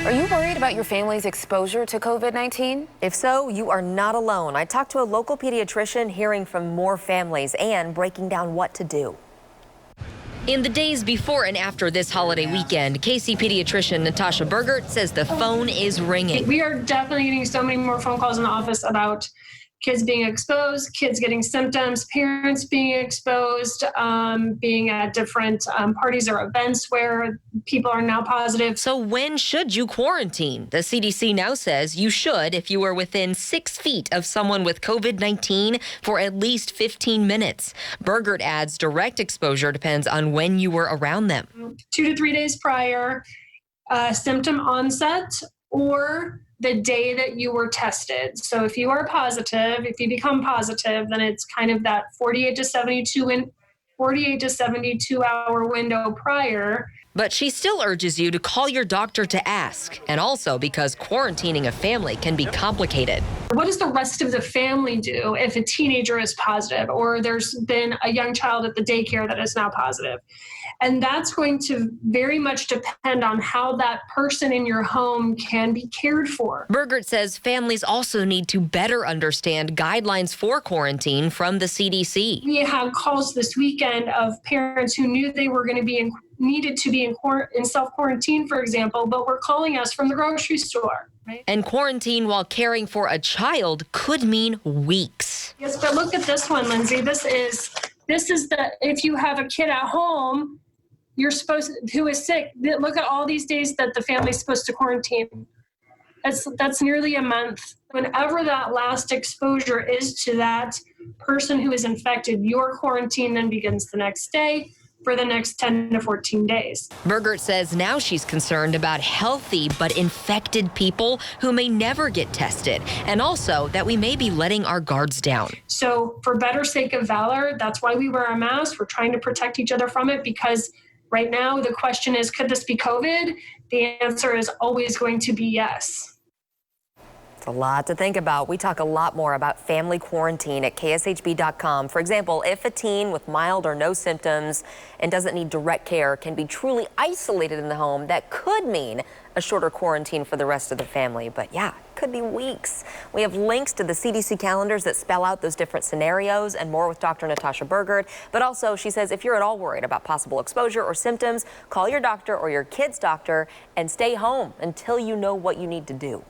Are you worried about your family's exposure to COVID-19? If so, you are not alone. I talked to a local pediatrician, hearing from more families and breaking down what to do. In the days before and after this holiday weekend, KC pediatrician Natasha Bergert says the phone is ringing. We are definitely getting so many more phone calls in the office about kids being exposed, kids getting symptoms, parents being exposed, being at different parties or events where people are now positive. So when should you quarantine? The CDC now says you should if you are within 6 feet of someone with COVID-19 for at least 15 minutes. Bergert adds direct exposure depends on when you were around them. 2 to 3 days prior, symptom onset, or the day that you were tested. So if you are positive, if you become positive, then it's kind of that 48 to 72 hour window prior. But she still urges you to call your doctor to ask, and also because quarantining a family can be complicated. What does the rest of the family do if a teenager is positive, or there's been a young child at the daycare that is now positive? And that's going to very much depend on how that person in your home can be cared for. Bergert says families also need to better understand guidelines for quarantine from the CDC. We had calls this weekend of parents who knew they were going to be needed to be in self-quarantine, for example, but were calling us from the grocery store. Right? And quarantine while caring for a child could mean weeks. Yes, but look at this one, Lindsay. This is if you have a kid at home, who is sick, look at all these days that the family's supposed to quarantine. That's nearly a month. Whenever that last exposure is to that person who is infected, your quarantine then begins the next day for the next 10 to 14 days. Bergert says now she's concerned about healthy but infected people who may never get tested, and also that we may be letting our guards down. So for better sake of valor, that's why we wear a mask. We're trying to protect each other from it, because right now the question is, could this be COVID? The answer is always going to be yes. It's a lot to think about. We talk a lot more about family quarantine at kshb.com. For example, if a teen with mild or no symptoms and doesn't need direct care can be truly isolated in the home, that could mean a shorter quarantine for the rest of the family. But yeah, it could be weeks. We have links to the CDC calendars that spell out those different scenarios and more with Dr. Natasha Bergert. But also, she says if you're at all worried about possible exposure or symptoms, call your doctor or your kid's doctor and stay home until you know what you need to do.